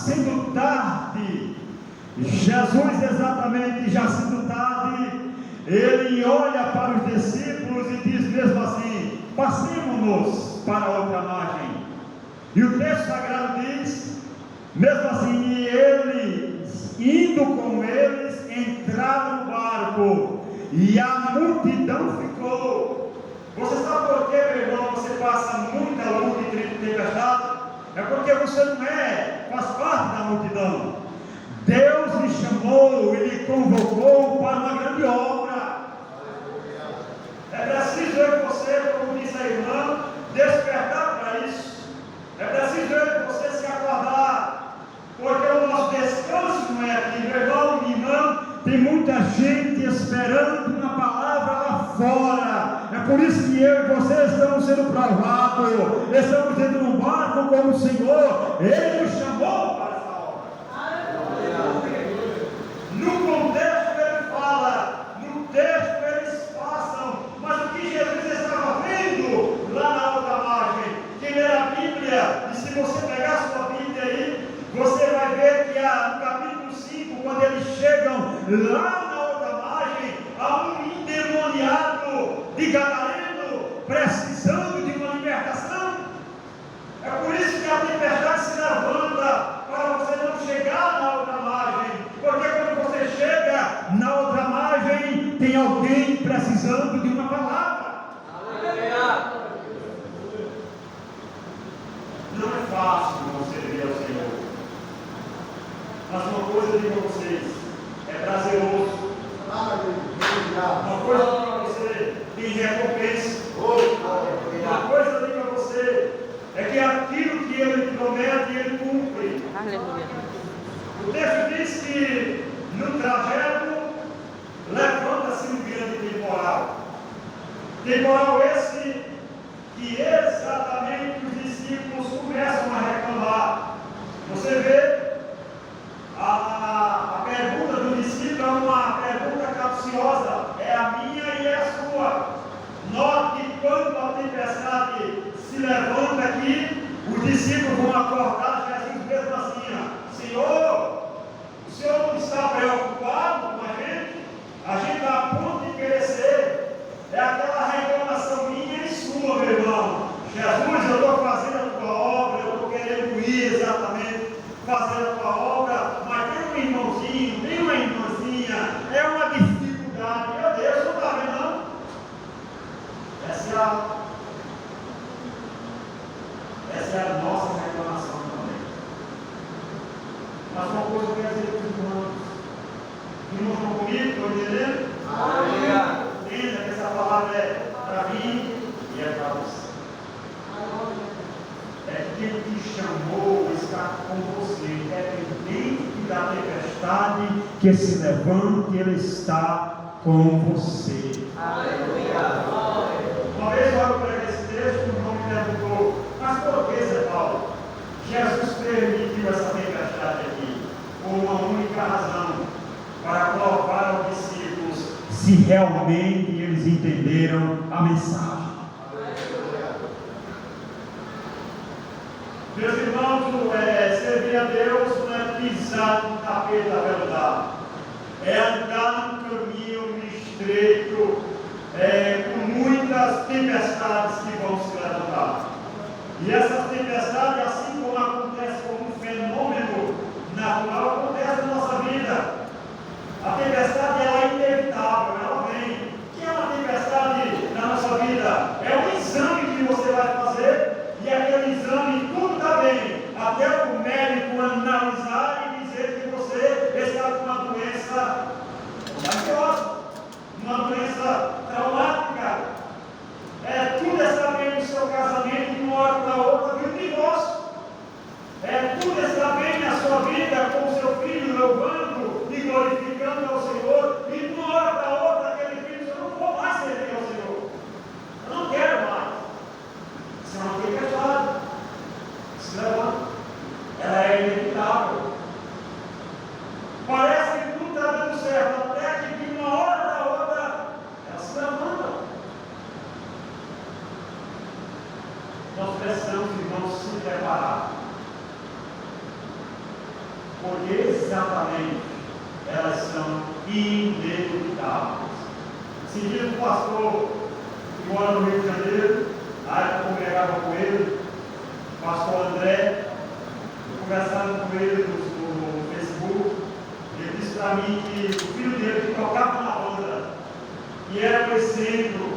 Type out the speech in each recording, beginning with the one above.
sendo tarde, Jesus exatamente já sendo tarde, ele olha para os discípulos e diz mesmo assim: passemos-nos para outra margem. E o texto sagrado diz, mesmo assim, e eles, indo com eles, entraram no barco, e a multidão ficou. Você sabe por quê, meu irmão, você passa muita luta e tempestade? É porque você não faz parte da multidão. Deus lhe chamou e lhe convocou para uma grande obra. É preciso eu e você, como diz a irmã, despertar para isso. É preciso eu e você se acordar, porque o nosso descanso não é aqui, meu irmão, minha irmã. Tem muita gente esperando uma palavra lá fora. É por isso que eu e você estamos sendo provados. Estamos dentro de um barco como o Senhor. Ele nos chamou para essa obra. No contexto ele fala, no texto eles passam, mas o que Jesus estava vendo lá na outra margem? Quem lê a Bíblia, e se você pegar sua Bíblia aí, você vai ver que no capítulo 5, quando eles chegam lá na outra margem, há um endemoniado de Gadareno precisando de uma libertação. É por isso que a tempestade se levanta para você não chegar na outra margem, porque quando você chega na outra margem, tem alguém precisando de uma palavra. Não é fácil você servir ao Senhor, mas uma coisa eu digo a vocês, é prazeroso. Uma coisa eu digo a você, tem recompensa. Uma coisa eu digo a você, é que aquilo que ele promete, ele cumpre. O texto diz que no trajeto levanta-se um grande temporal. Temporal esse que exatamente os discípulos começam a reclamar. Você vê, a pergunta do discípulo é uma pergunta capciosa, é a minha e é a sua. Note que quando a tempestade se levanta aqui, os discípulos vão acordar Jesus mesmo assim: Senhor, o Senhor não está preocupado com a gente? A gente está a ponto de perecer. É aquela reclamação minha e sua, meu irmão. Jesus, eu estou fazendo a tua obra, eu estou querendo ir exatamente fazer a tua obra, mas tem um irmãozinho, tem uma irmãzinha, é uma dificuldade. Meu Deus, não está vendo não? Essa é a nossa reclamação também. Mas uma coisa eu quero dizer para os irmãos. Irmãos estão comigo? Estão entendendo? Entenda que essa palavra é para mim e é para você. É quem te chamou está com você, independente da tempestade que se levante, ele está com você. Uma vez eu preguei esse texto, o irmão me perguntou: mas por que, Zé Paulo, Jesus permitiu essa tempestade aqui? Por uma única razão, para provar aos discípulos se realmente eles entenderam a mensagem. Meus irmãos, servir a Deus não é pisar no tapete da verdade, é andar num caminho estreito, com muitas tempestades que vão se levantar. E essas tempestades, assim como acontece como um fenômeno natural, acontece na nossa vida. A tempestade ela é inevitável, ela vem. O que é uma tempestade na nossa vida? É um exame que você vai fazer, e aquele exame tudo está bem, até o médico analisar e dizer que você está com uma doença ansiosa, uma doença traumática. Tudo está bem no seu casamento, e de uma hora para outra vem um divórcio. porque exatamente elas são inevitáveis. Se diz um pastor que mora no Rio de Janeiro, aí eu congregava com ele, pastor André, conversando com ele no Facebook, ele disse para mim que o filho dele que tocava na banda e era o exemplo,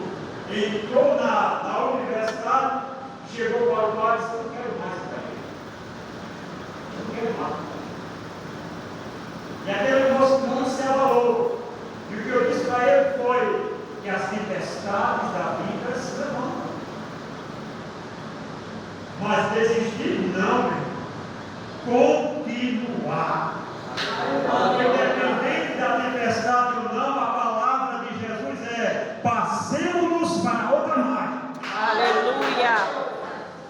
entrou na universidade, chegou para o pai e disse: eu não quero mais para ele. Eu não quero mais. E aquele moço não se abalou. E o que eu disse para ele foi que as tempestades da vida se levantam. Mas desistir não, meu. Continuar. Independente da tempestade ou não, a palavra de Jesus é: passemos para outra margem. Aleluia.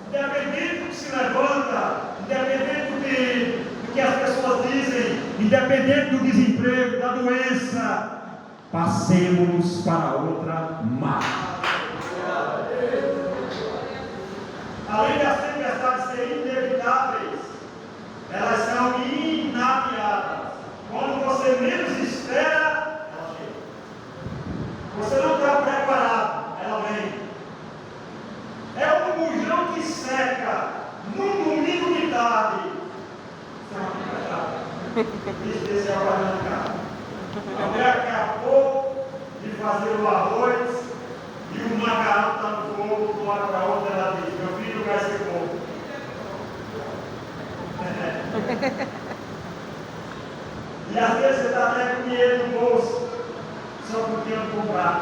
Independente do que se levanta, independente do que as pessoas dizem, independente do desemprego, da doença, passemos para outra margem. Além das tempestades serem inevitáveis, elas são inaviadas. Quando você menos espera, ela chega. Você não está preparado, ela vem. É um bujão que seca num domingo de tarde. Esse é o arrancar. Até acabou de fazer o arroz e o macarrão está no fogo, de uma hora para outra ela diz: meu filho vai ser pouco. E às vezes você está até com dinheiro no bolso, só porque não comprar.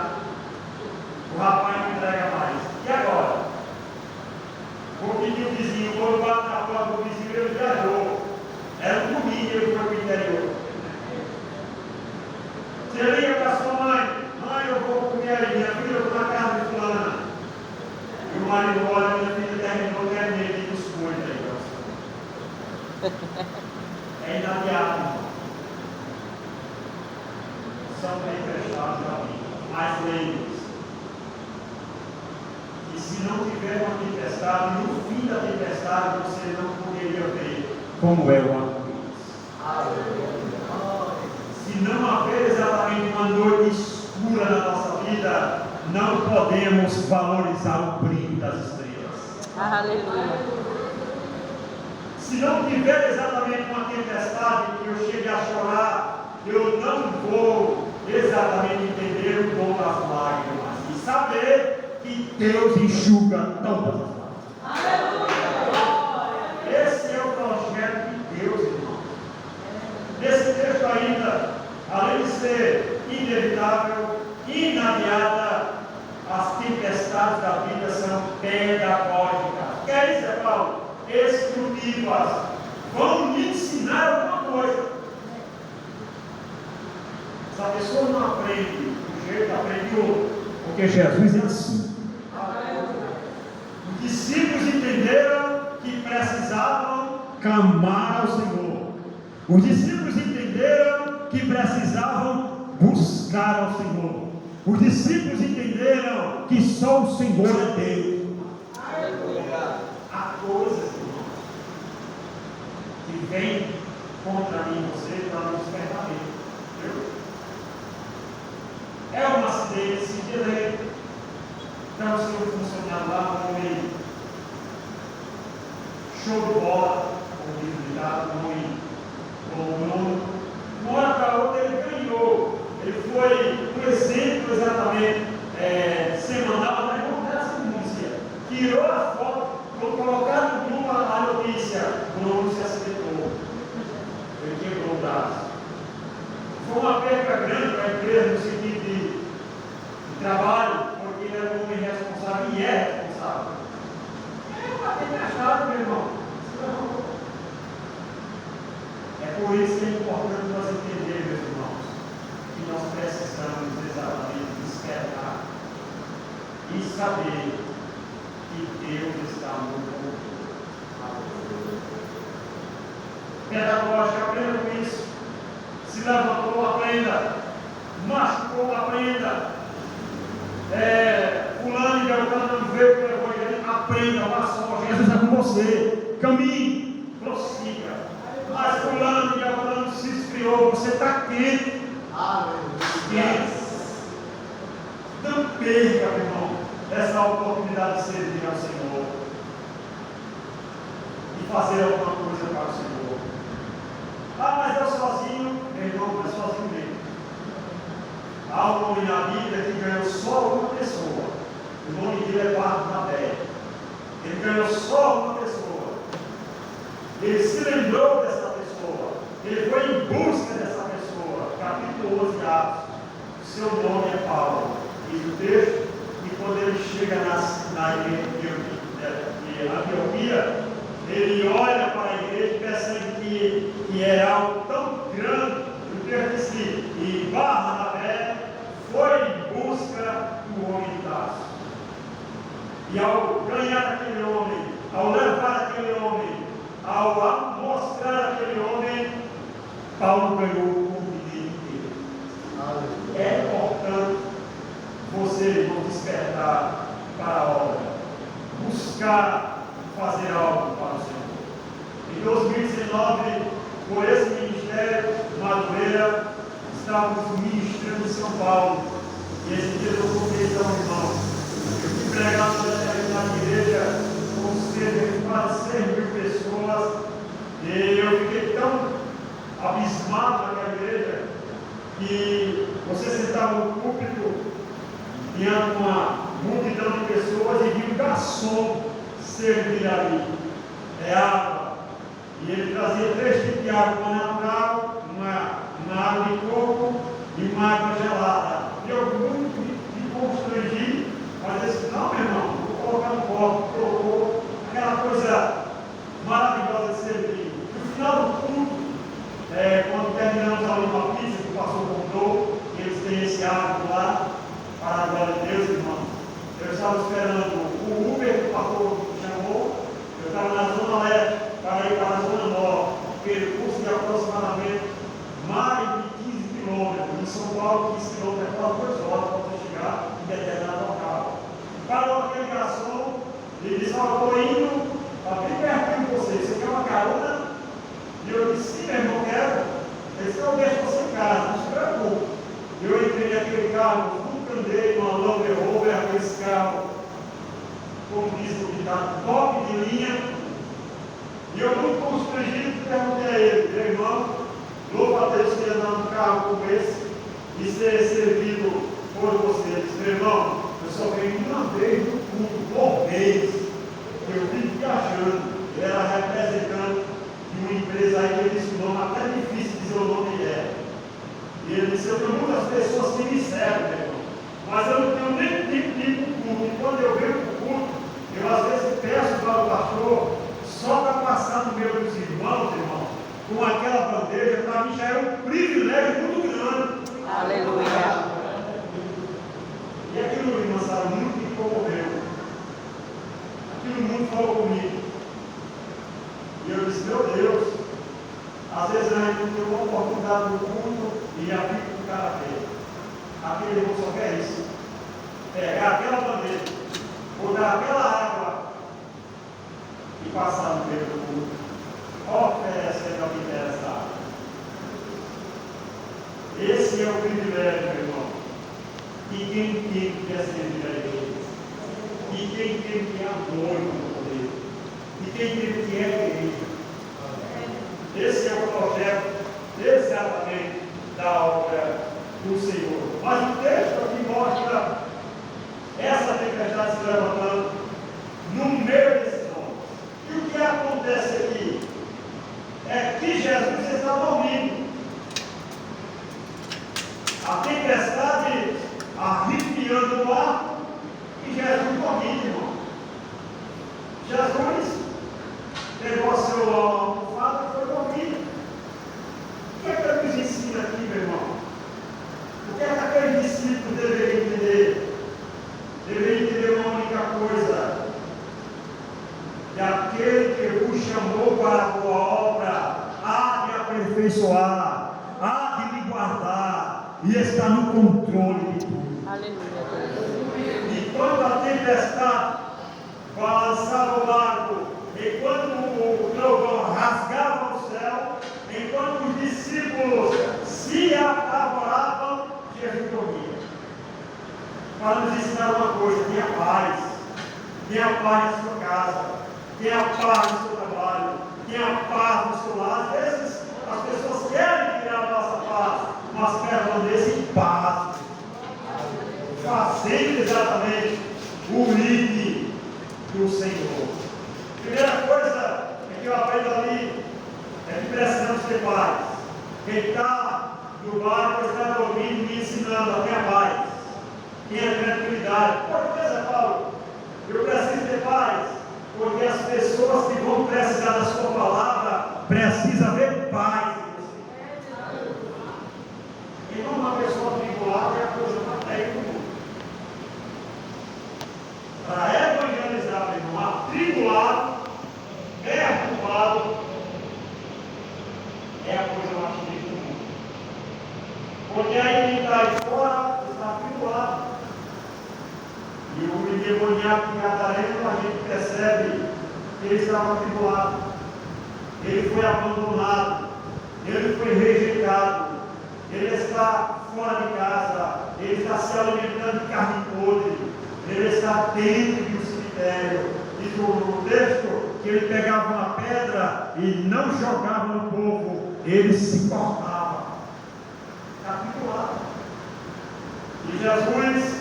O rapaz não entrega mais. E agora? Vou pedir o vizinho, vou bater na porta do vizinho, ele viajou. Era um domingo, ele foi para o interior. Você liga para sua mãe: mãe, eu vou comer aí, minha filha, eu estou na casa de fulana. E o marido olha: minha filha terminou, terminei dos coisas aí. É inaviável. São bem prestados a mim. Mas lembre-se que se não tiver uma tempestade, no fim da tempestade você não poderia ver como é o arco-íris. Se não haver exatamente uma noite escura na nossa vida, não podemos valorizar o brilho das estrelas. Aleluia. Se não tiver exatamente uma tempestade que eu chegue a chorar, eu não vou exatamente entender o dom das lágrimas e saber que Deus enxuga todas as lágrimas. Esse é o projeto de Deus, irmão. Nesse texto ainda, além de ser inevitável, inaviada, as tempestades da vida são pedagógicas. Quer dizer, Paulo? Exclusivas, vão me ensinar alguma coisa. Se a pessoa não aprende do jeito, aprende outro, porque Jesus é assim. Os discípulos entenderam que precisavam clamar ao Senhor. Os discípulos entenderam que precisavam buscar ao Senhor. Os discípulos entenderam que só o Senhor é Deus. Há coisas, irmão, que vêm contra mim e você para nos despertar dele. É um acidente, se direito. Então, o senhor funcionário lá, um homem show de bola, como diz o ditado, um homem bom. Uma hora para outra ele ganhou. Ele foi um exemplo exatamente semanal, mas não dessa denúncia. Tirou a foto. Quando colocar no grupo a notícia, o Bruno se acidentou. Ele quebrou o braço. Foi uma perca grande para a empresa no sentido de trabalho, porque ele era um homem responsável e é responsável. É uma tempestade, meu irmão. É por isso que é importante nós entendermos, meus irmãos, que nós precisamos exatamente despertar e saber que Deus está no controle. Pedagógica, aprenda com isso. Se levantou, aprenda. Machucou, aprenda. Fulano e Beltrano não veio para o Evangelho, aprenda, vá só. Jesus é com você. Caminhe, prossiga. Mas fulano e Senhor, você está quente. Quente. Não perca, meu irmão, essa oportunidade de servir ao Senhor e fazer alguma coisa para o Senhor. Ah, mas eu sozinho, meu irmão, não é sozinho mesmo. Há um homem na Bíblia que ganhou só uma pessoa. O nome dele é Barnabé. Ele ganhou só uma pessoa. Ele se lembrou dessa pessoa. Ele foi em busca dessa pessoa. Capítulo 11 de Atos. Seu nome é Paulo. Diz o texto. E quando ele chega na igreja de Antioquia, ele olha para a igreja e percebe que era algo tão grande. O texto diz que e Barnabé foi em busca do homem de Tarso. E ao ganhar aquele homem, ao levar aquele homem, ao mostrar aquele homem, Paulo ganhou o continente inteiro. É importante você, irmão, despertar para a obra, buscar fazer algo para o Senhor. Em 2019, por esse ministério, Madureira, estávamos ministrando em São Paulo. E esse dia eu contei para um irmão. Eu fui pregado na igreja com cerca de quase 100 mil pessoas. E eu fiquei tão abismado naquela igreja que você sentava no púlpito diante de uma multidão de pessoas e viu um garçom servir ali. É água. E ele trazia 3 tipos de água, uma natural, uma água de coco e uma água gelada. E eu muito me constrangi, mas eu disse, não, meu irmão, vou colocar no copo, colocou aquela coisa maravilhosa de servir. No final do culto, quando terminamos ali uma pizza que o pastor contou, eles têm esse hábito lá, para a glória de Deus, irmão. Eu estava esperando o Uber que o pastor chamou, eu estava na Zona Leste, para ir para a Zona Norte, percurso de aproximadamente mais de 15 quilômetros. Em São Paulo, 15 quilômetros é quase 2 horas para você chegar em determinado local. Parou aquele garçom e disse, olha, eu estou indo para bem pertinho de você, você quer uma carona? E eu disse, sim, meu irmão, quero. Ele disse, eu deixo você em casa, não se preocupe. Eu entrei naquele carro, andei numa Land Rover, aqueles carros, como diz o ditado, top de linha. E eu muito constrangido perguntei a ele, meu irmão, louvo a Deus que ia dar um carro como esse e ser servido por vocês. Meu irmão, eu só venho uma vez no culto, por mês. Eu vim viajando, ele era representante de uma empresa aí, ele disse o nome, até difícil dizer o nome que é. E ele disse, eu tenho muitas pessoas que me servem, meu irmão, mas eu não tenho nem tempo de ir para o culto. E quando eu venho para o culto, eu às vezes peço para o pastor, só para passar no meio dos irmãos, com aquela bandeja, para mim já é um privilégio muito grande. Aleluia. E aquilo, irmã Sara, muito me comoveu. Aquilo muito falou comigo. E eu disse, meu Deus, às vezes a gente não tem uma oportunidade no culto e já fica com o cara feio. Aquele irmão só quer isso. Pegar aquela bandeja, botar aquela água e passar no meio do culto, oferecendo ao que interessa a água. Esse é o privilégio, meu irmão. E quem tem que quer servir a igreja? E quem tem que é amor no poder? E quem tem que é igreja? Esse é o projeto exatamente da obra do Senhor. Mas o texto aqui mostra essa tempestade se levantando no meio desses homens. E o que acontece aqui é que Jesus está dormindo. A tempestade arrepiando o ar e Jesus dormindo, irmão. Jesus pegou seu almofada e foi dormir. O que é que ele nos ensina aqui, meu irmão? O que é que aqueles discípulos deveriam entender? Deveriam entender uma única coisa: que aquele que vos chamou para a boa obra há de aperfeiçoar, há de lhe guardar e está no controle de tudo. Aleluia. Enquanto a tempestade balançava o barco, enquanto o trovão rasgava o céu, enquanto os discípulos para nos ensinar uma coisa: tenha paz. Tenha paz na sua casa, tenha paz no seu trabalho, tenha paz no seu lar. Às vezes as pessoas querem tirar a nossa paz, mas permaneça em paz, fazendo exatamente o ídolo do Senhor. Primeira coisa que eu aprendo ali é que precisamos ter paz. Quem está no barco está dormindo me ensinando a ter paz, tenha tranquilidade. Por que, Zé Paulo? Eu preciso ter paz, porque as pessoas que vão precisar da sua palavra precisam ver paz em você. E não uma pessoa tribulada é a coisa mais terrível do mundo. Para evangelizar, meu irmão, atribulado, perturbado, é a coisa mais terrível do mundo. Porque aí quem está aí fora está atribulado. E o endemoniado gadareno, a gente percebe que ele estava atribulado, ele foi abandonado, ele foi rejeitado, ele está fora de casa, ele está se alimentando de carne podre, ele está dentro de um cemitério. Diz o texto que ele pegava uma pedra e não jogava no povo, ele se cortava. Está atribulado. E Jesus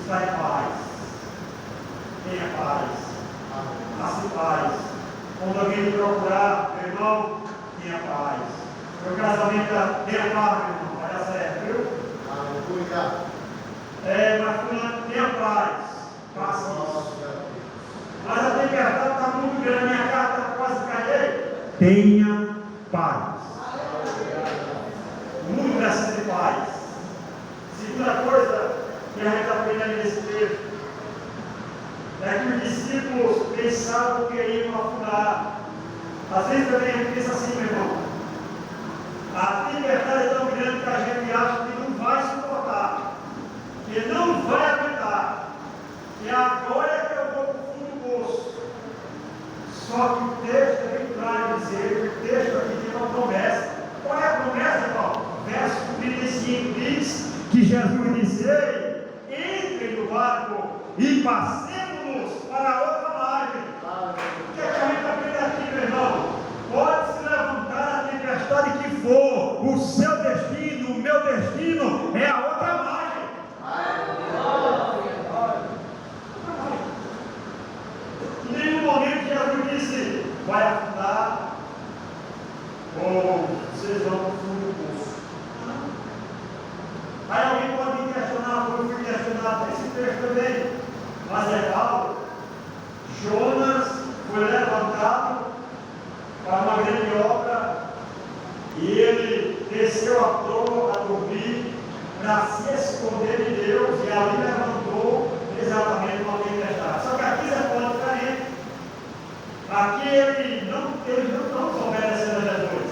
está em paz. Tenha paz. Faça paz. Quando alguém me procurar, meu irmão, tenha paz. Meu casamento, tenha paz, meu irmão. Vai dar certo, viu? Mas tenha paz. Faça isso. Mas a tempestade está muito grande, minha casa está quase caindo. Tenha paz. O mundo precisa de paz. Segunda coisa que a gente aprende nesse texto é que os discípulos pensavam que iriam afundar. Às vezes também a gente pensa assim, meu irmão: a tempestade é tão grande que a gente acha que não vai suportar, que não vai aguentar, e agora é que eu vou para o fundo do poço. Só que o texto é bem claro dizer que o texto aqui tem uma promessa. Qual é a promessa, irmão? Verso 35 diz que Jesus disse: entrem no barco e passemos para a outra margem. O que é que a gente aprende aqui, meu irmão? Pode se levantar a tempestade que for, o seu destino, o meu destino é a outra margem. Em nenhum momento Jesus disse: vai afundar, ou vocês vão para o fundo do poço. Aí alguém pode me questionar, como eu fui questionado nesse texto também, mas é Paulo. Jonas foi levantado para uma grande obra e ele desceu à toa a dormir para se esconder de Deus, e ali levantou exatamente uma tempestade. Só que aqui é ponto diferente. Aqui eles não estão obedecendo a Jesus,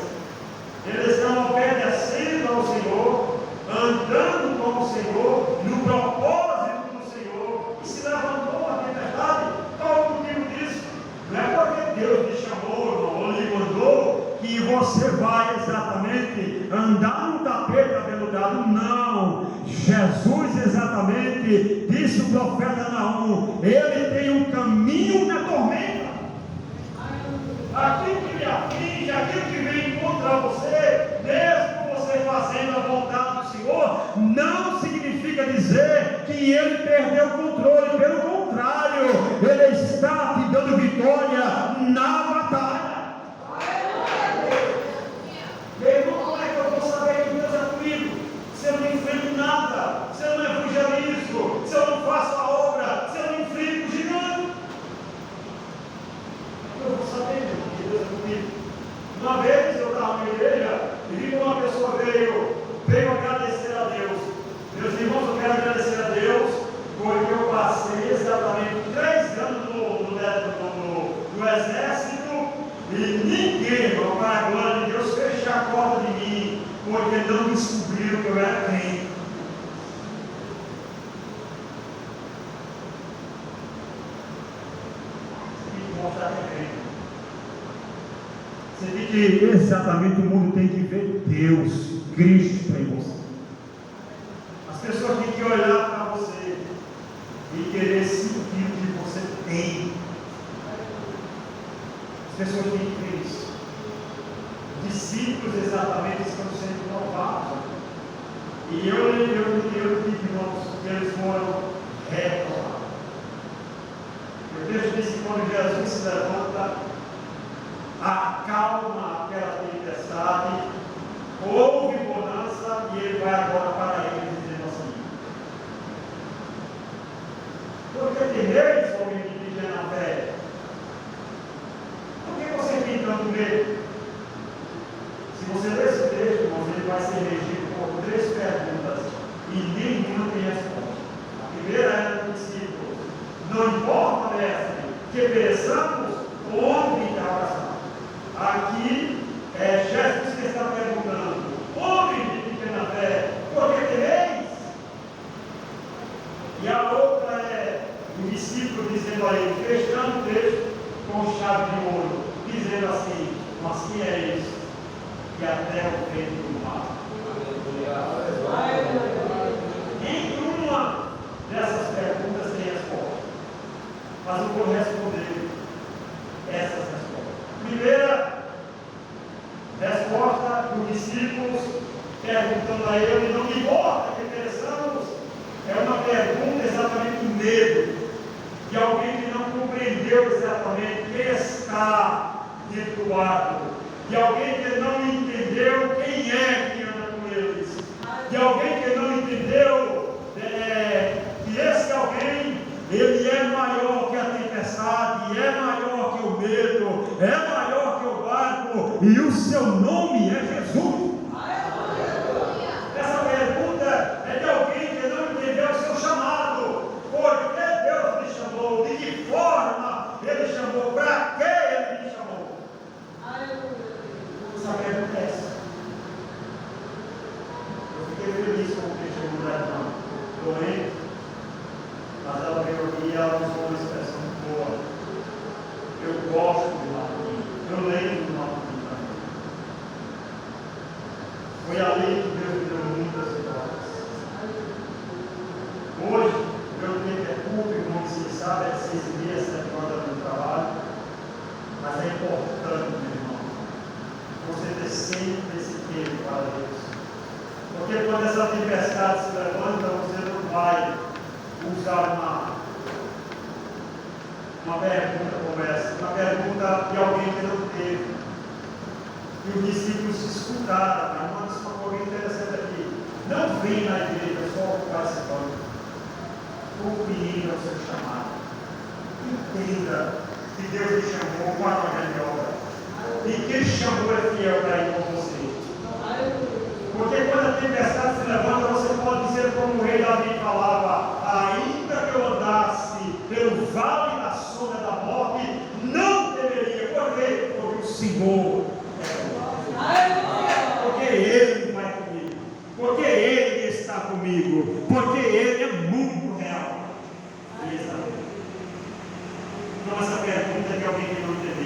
eles estão obedecendo ao Senhor, andando com o Senhor, no propósito do Senhor, e se levantou uma tempestade. Qual o motivo disso? Não é porque Deus lhe chamou ou lhe mandou que você vai exatamente andar no tapete aveludado, não. Jesus exatamente disse o profeta Naum: ele tem um caminho na tormenta. Aquilo que lhe aflige, aquilo que vem contra você, mesmo você fazendo a vontade do Senhor, não significa dizer que ele perdeu o controle. Pelo contrário, ele está te dando vitória na batalha. Meu irmão, como é que eu vou saber que Deus é comigo se eu não enfrento nada, se eu não evangelizo, se eu não faço a obra, se eu não enfrento o gigante? Eu vou saber que Deus é comigo. Uma vez eu estava na igreja e vi que uma pessoa veio agradecer a Deus. Meus irmãos, eu quero agradecer a Deus porque eu passei exatamente 3 anos no exército e ninguém, irmão, para a glória de Deus, fechou a porta de mim, porque não descobriram que eu era crente. Você tem que, exatamente, o mundo tem que ver Deus, Cristo em você. As pessoas têm que olhar para alguém. As pessoas têm que ver isso. Discípulos exatamente estão sendo renovados. E eu digo, irmãos, que eles foram renovados. Eu vejo que quando Jesus se levanta, acalma aquela tempestade, houve bonança e ele vai agora para eles dizendo assim: por que temeis, homem de pequena fé? Por que você tem tanto medo? Se você ler esse texto, irmãos, ele vai ser regido por 3 perguntas e nenhuma tem resposta. A primeira é do discípulo: não importa, mestre, que pereçamos, homem de oração. Aqui é Jesus que está perguntando: homem de pequena fé, por que temeis? E a outra é o discípulo dizendo a ele, fechando o texto com chave de ouro, dizendo assim: mas quem é isso? E até o vento do mar. Nenhuma dessas perguntas tem resposta, mas eu vou responder essas respostas. Primeira resposta dos discípulos perguntando a ele: não me importa que pereçamos, é uma pergunta exatamente do medo de alguém que não compreendeu exatamente quem está dentro do barco, de alguém que não entendeu quem é que anda com eles, de alguém que não entendeu que esse alguém, ele é maior que a tempestade, é maior que o medo, é maior que o barco, e o seu nome é Jesus. Essa pergunta é de alguém que não entendeu o seu chamado. Por que Deus me chamou? De que forma Ele chamou? Para que Ele me chamou? Essa pergunta é essa. Eu fiquei feliz com o testemunho da irmã Lorena, mas ela veio aqui e ela usou uma expressão boa. Eu gosto de Martim. Eu lembro de Martim também. Foi ali que Deus me deu muitas vitórias. Hoje, meu tempo é curto, como vocês sabem, é 6 dias, 7 horas no trabalho. Mas é importante, meu irmão, você ter sempre esse tempo para Deus. Porque quando essa tempestade se levanta, você não vai usar uma pergunta como essa, uma pergunta de alguém que não teve. E os discípulos se escutaram, mas uma das coisas interessantes aqui: não vem na igreja só participando, compreenda o seu chamado, entenda que Deus lhe chamou para uma grande obra, e quem chamou é fiel para ir com você. Porque quando a tempestade se levanta, você pode dizer como o rei Davi falava: ainda que eu andasse pelo vale da sombra da morte, não temeria. Por quê? Porque o Senhor é bom. Porque Ele